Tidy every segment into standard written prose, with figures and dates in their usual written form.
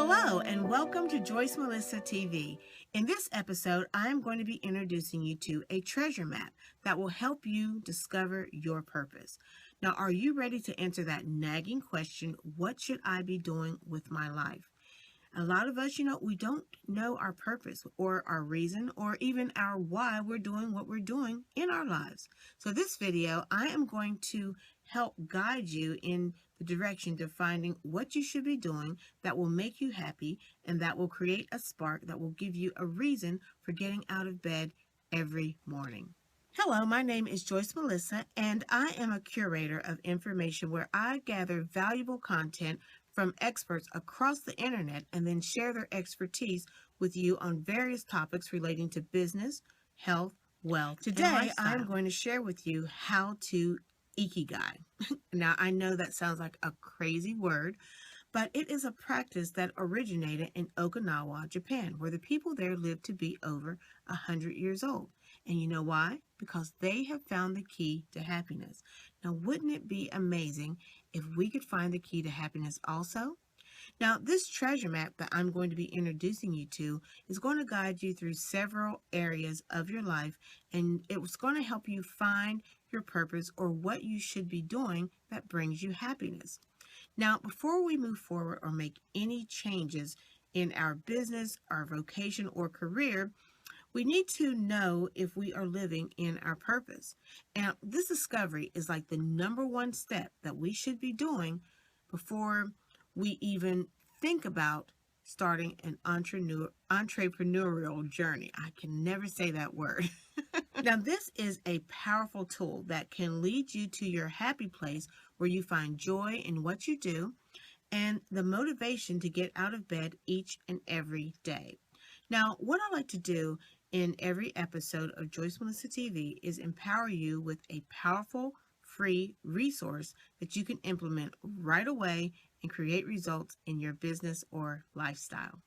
Hello and welcome to Joyce Melissa TV. In this episode, I am going to be introducing you to a treasure map that will help you discover your purpose. Now, are you ready to answer that nagging question, what should I be doing with my life? A lot of us, we don't know our purpose or our reason or even our why we're doing what we're doing in our lives. So this video, I am going to help guide you in the direction to finding what you should be doing that will make you happy and that will create a spark that will give you a reason for getting out of bed every morning. Hello, my name is Joyce Melissa, and I am a curator of information where I gather valuable content from experts across the internet and then share their expertise with you on various topics relating to business, health, wealth. Today, I'm going to share with you how to Ikigai. Now, I know that sounds like a crazy word, but it is a practice that originated in Okinawa, Japan, where the people there lived to be over 100 years old. And you know why? Because they have found the key to happiness. Now, wouldn't it be amazing if we could find the key to happiness also? Now, this treasure map that I'm going to be introducing you to is going to guide you through several areas of your life, and it's going to help you find your purpose or what you should be doing that brings you happiness. Now, before we move forward or make any changes in our business, our vocation, or career, we need to know if we are living in our purpose. And this discovery is like the number one step that we should be doing before we even think about starting an entrepreneurial journey. I can never say that word. Now, this is a powerful tool that can lead you to your happy place where you find joy in what you do and the motivation to get out of bed each and every day. Now, what I like to do in every episode of Joyce Melissa TV is empower you with a powerful, free resource that you can implement right away and create results in your business or lifestyle.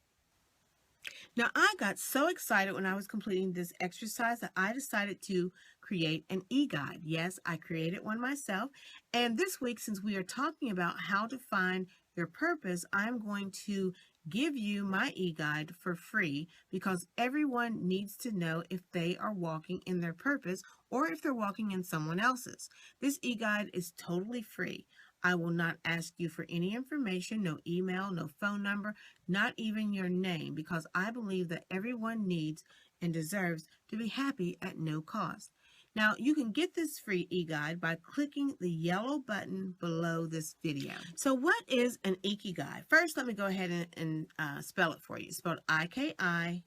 Now, I got so excited when I was completing this exercise that I decided to create an e-guide. Yes, I created one myself. And this week, since we are talking about how to find your purpose, I'm going to give you my e-guide for free because everyone needs to know if they are walking in their purpose or if they're walking in someone else's. This e-guide is totally free. I will not ask you for any information, no email, no phone number, not even your name, because I believe that everyone needs and deserves to be happy at no cost. Now, you can get this free e-guide by clicking the yellow button below this video. So what is an Ikigai? First, let me go ahead and spell it for you. It's spelled Ikigai,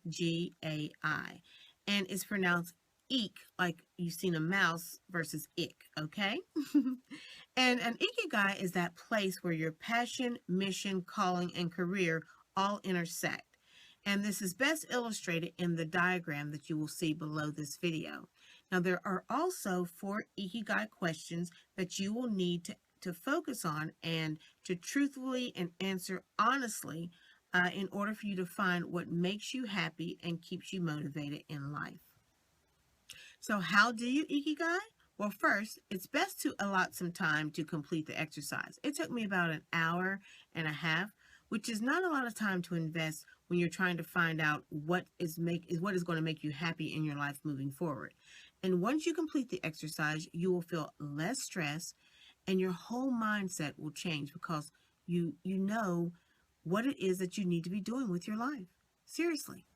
and it's pronounced eek, like you've seen a mouse versus ick, okay? And an Ikigai is that place where your passion, mission, calling, and career all intersect. And this is best illustrated in the diagram that you will see below this video. Now, there are also 4 Ikigai questions that you will need to focus on and to truthfully and answer honestly in order for you to find what makes you happy and keeps you motivated in life. So how do you Ikigai? Well, first, it's best to allot some time to complete the exercise. It took me about an hour and a half, which is not a lot of time to invest when you're trying to find out what is going to make you happy in your life moving forward. And once you complete the exercise, you will feel less stress and your whole mindset will change because you know what it is that you need to be doing with your life. Seriously.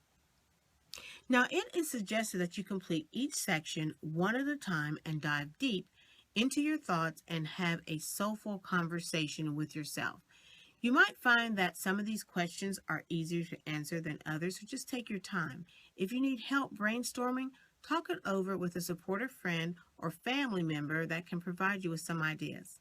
Now, it is suggested that you complete each section one at a time and dive deep into your thoughts and have a soulful conversation with yourself. You might find that some of these questions are easier to answer than others, so just take your time. If you need help brainstorming, talk it over with a supportive friend or family member that can provide you with some ideas.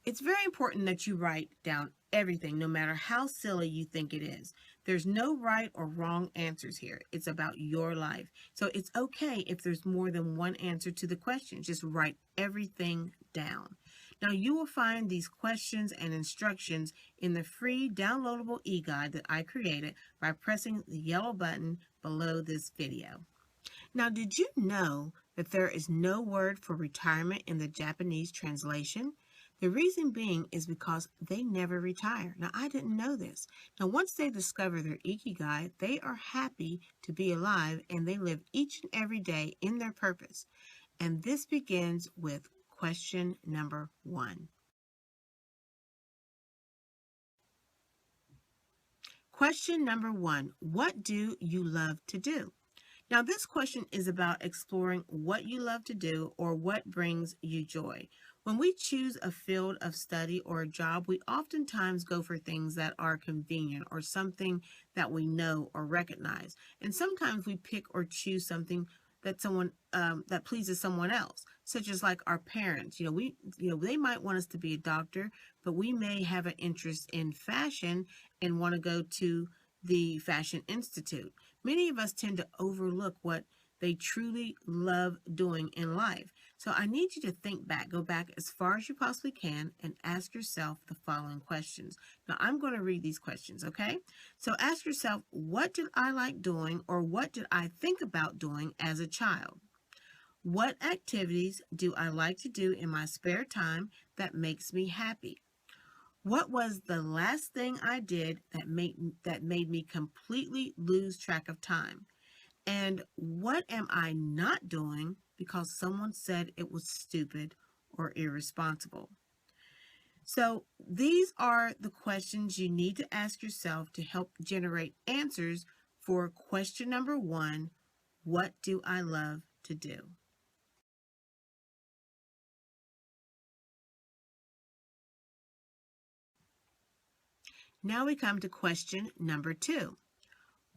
It's very important that you write down everything, no matter how silly you think it is. There's no right or wrong answers here. It's about your life. So it's okay if there's more than one answer to the question. Just write everything down. Now, you will find these questions and instructions in the free downloadable e-guide that I created by pressing the yellow button below this video. Now, did you know that there is no word for retirement in the Japanese translation? The reason being is because they never retire. Now, I didn't know this. Now, once they discover their Ikigai, they are happy to be alive and they live each and every day in their purpose. And this begins with question number 1. Question number 1, what do you love to do? Now, this question is about exploring what you love to do or what brings you joy. When we choose a field of study or a job, we oftentimes go for things that are convenient or something that we know or recognize. And sometimes we pick or choose something that that pleases someone else, such as like our parents. They might want us to be a doctor, but we may have an interest in fashion and want to go to the Fashion Institute. Many of us tend to overlook what they truly love doing in life. So I need you to think back, go back as far as you possibly can, and ask yourself the following questions. Now, I'm going to read these questions, okay? So ask yourself, what did I like doing, or what did I think about doing as a child? What activities do I like to do in my spare time that makes me happy? What was the last thing I did that made me completely lose track of time? And what am I not doing because someone said it was stupid or irresponsible? So these are the questions you need to ask yourself to help generate answers for question number 1, what do I love to do? Now we come to question number 2.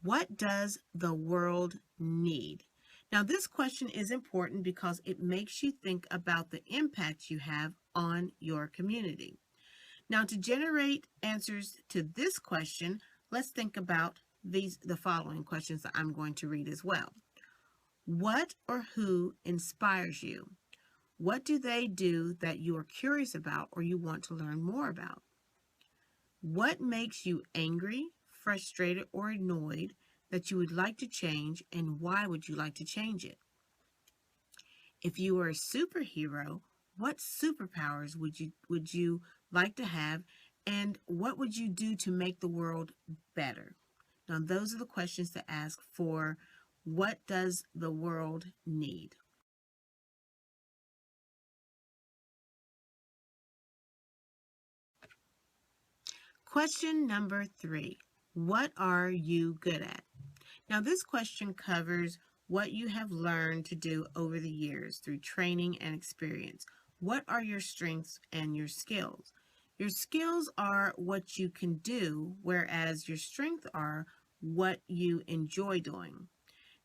What does the world need? Now, this question is important because it makes you think about the impact you have on your community. Now, to generate answers to this question, let's think about the following questions that I'm going to read as well. What or who inspires you? What do they do that you are curious about or you want to learn more about? What makes you angry, frustrated, or annoyed that you would like to change, and why would you like to change it? If you were a superhero, what superpowers would you like to have, and what would you do to make the world better? Now, those are the questions to ask for what does the world need? Question number 3. What are you good at? Now, this question covers what you have learned to do over the years through training and experience. What are your strengths and your skills? Your skills are what you can do, whereas your strengths are what you enjoy doing.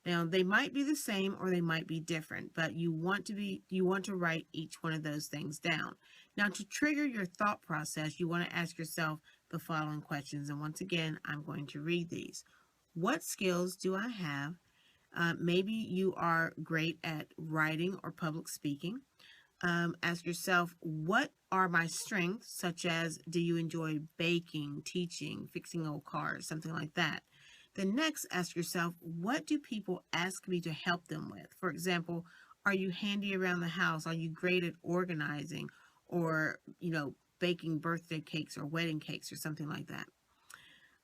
Now, they might be the same or they might be different, but you want to write each one of those things down. Now, to trigger your thought process, you want to ask yourself the following questions. And once again, I'm going to read these. What skills do I have? Maybe you are great at writing or public speaking. Ask yourself, what are my strengths, such as do you enjoy baking, teaching, fixing old cars, something like that. Then next, ask yourself, what do people ask me to help them with? For example, are you handy around the house? Are you great at organizing or, baking birthday cakes or wedding cakes or something like that?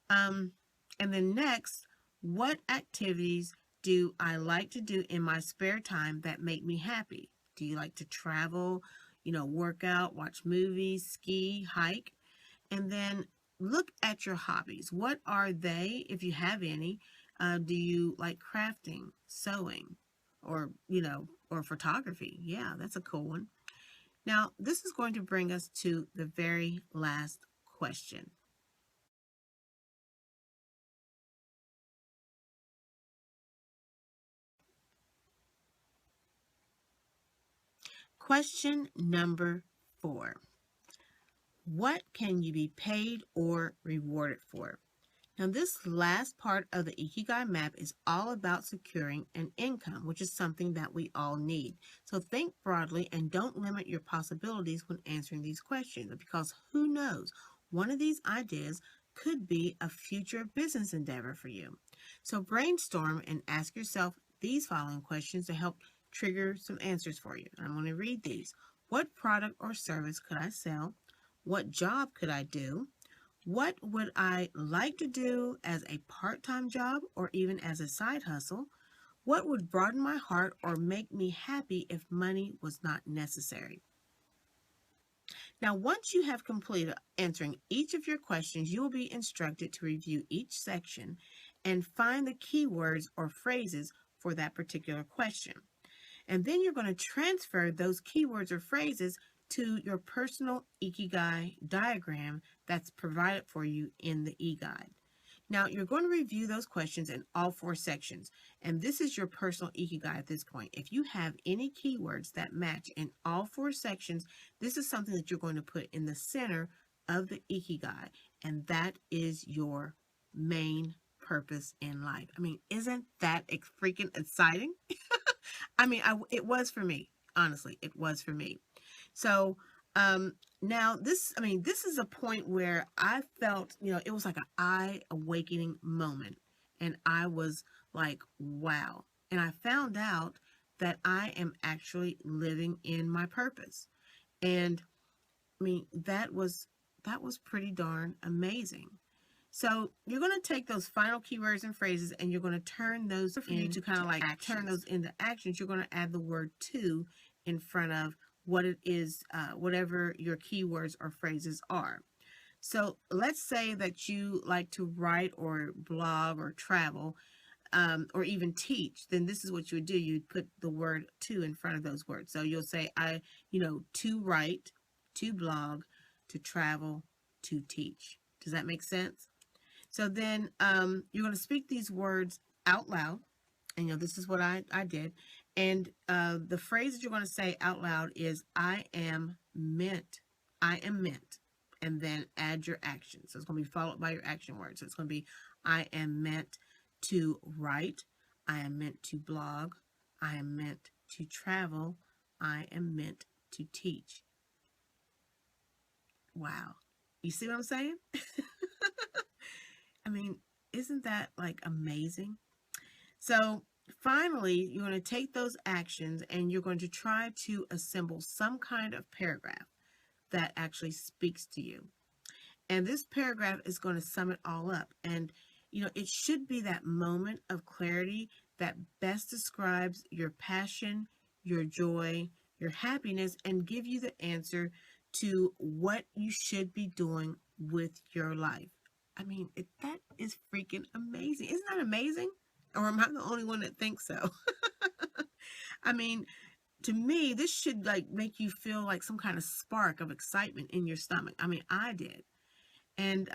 And then next, what activities do I like to do in my spare time that make me happy? Do you like to travel, work out, watch movies, ski, hike? And then look at your hobbies. What are they, if you have any? Do you like crafting, sewing, or photography? Yeah, that's a cool one. Now, this is going to bring us to the very last question. Question number 4. What can you be paid or rewarded for? Now, this last part of the Ikigai map is all about securing an income, which is something that we all need. So think broadly and don't limit your possibilities when answering these questions, because who knows, one of these ideas could be a future business endeavor for you. So brainstorm and ask yourself these following questions to help trigger some answers for you. I'm going to read these. What product or service could I sell? What job could I do? What would I like to do as a part-time job or even as a side hustle? What would broaden my heart or make me happy if money was not necessary? Now, once you have completed answering each of your questions, you will be instructed to review each section and find the keywords or phrases for that particular question. And then you're going to transfer those keywords or phrases to your personal Ikigai diagram that's provided for you in the e-guide. Now, you're going to review those questions in all 4 sections, and this is your personal Ikigai at this point. If you have any keywords that match in all 4 sections, this is something that you're going to put in the center of the Ikigai, and that is your main purpose in life. I mean, isn't that freaking exciting? I mean, it was for me. Honestly, it was for me. So, now this is a point where I felt, it was like an eye-awakening moment. And I was like, wow. And I found out that I am actually living in my purpose. And I mean, that was pretty darn amazing. So you're going to take those final keywords and phrases and you're going to turn those into kind of like actions. Turn those into actions. You're going to add the word to in front of what it is, whatever your keywords or phrases are. So let's say that you like to write or blog or travel, or even teach. Then this is what you would do. You'd put the word to in front of those words. So you'll say, to write, to blog, to travel, to teach. Does that make sense? So then you're going to speak these words out loud. And this is what I did. And the phrase that you're going to say out loud is, I am meant. I am meant. And then add your action. So it's going to be followed by your action word. So it's going to be, I am meant to write. I am meant to blog. I am meant to travel. I am meant to teach. Wow. You see what I'm saying? I mean, isn't that like amazing? So finally, you're going to take those actions and you're going to try to assemble some kind of paragraph that actually speaks to you. And this paragraph is going to sum it all up. And, it should be that moment of clarity that best describes your passion, your joy, your happiness, and give you the answer to what you should be doing with your life. I mean, that is freaking amazing. Isn't that amazing? Or am I the only one that thinks so? I mean, to me, this should make you feel like some kind of spark of excitement in your stomach. I mean, I did. And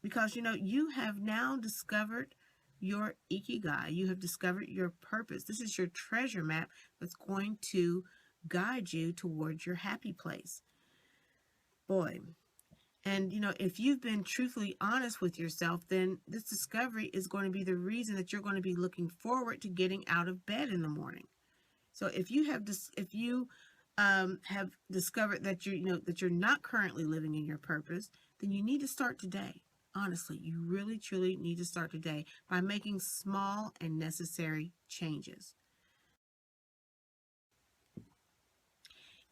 because, you have now discovered your Ikigai. You have discovered your purpose. This is your treasure map that's going to guide you towards your happy place. Boy. And, if you've been truthfully honest with yourself, then this discovery is going to be the reason that you're going to be looking forward to getting out of bed in the morning. So if you have discovered that you're not currently living in your purpose, then you need to start today. Honestly, you really, truly need to start today by making small and necessary changes.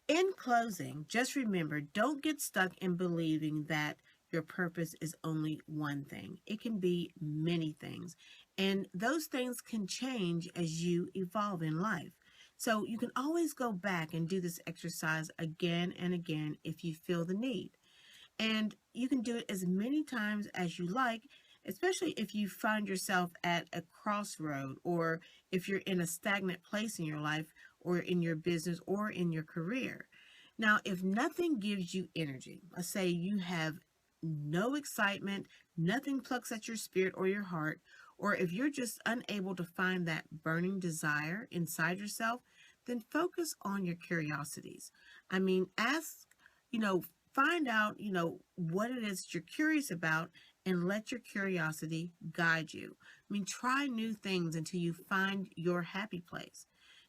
In closing, just remember, don't get stuck in believing that your purpose is only one thing. It can be many things, and those things can change as you evolve in life. So you can always go back and do this exercise again and again if you feel the need. And you can do it as many times as you like, especially if you find yourself at a crossroad or if you're in a stagnant place in your life or in your business or in your career. Now, if nothing gives you energy, let's say you have no excitement, nothing plucks at your spirit or your heart, or if you're just unable to find that burning desire inside yourself, then focus on your curiosities. I mean, find out, what it is you're curious about and let your curiosity guide you. I mean, try new things until you find your happy place.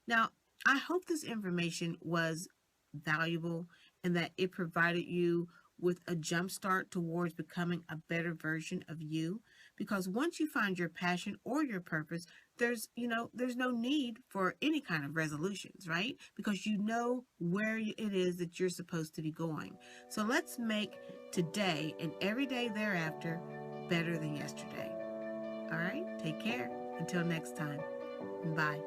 Now, I hope this information was valuable and that it provided you with a jump start towards becoming a better version of you. Because once you find your passion or your purpose, there's no need for any kind of resolutions, right? Because you know where it is that you're supposed to be going. So let's make today and every day thereafter better than yesterday. All right, take care. Until next time. Bye.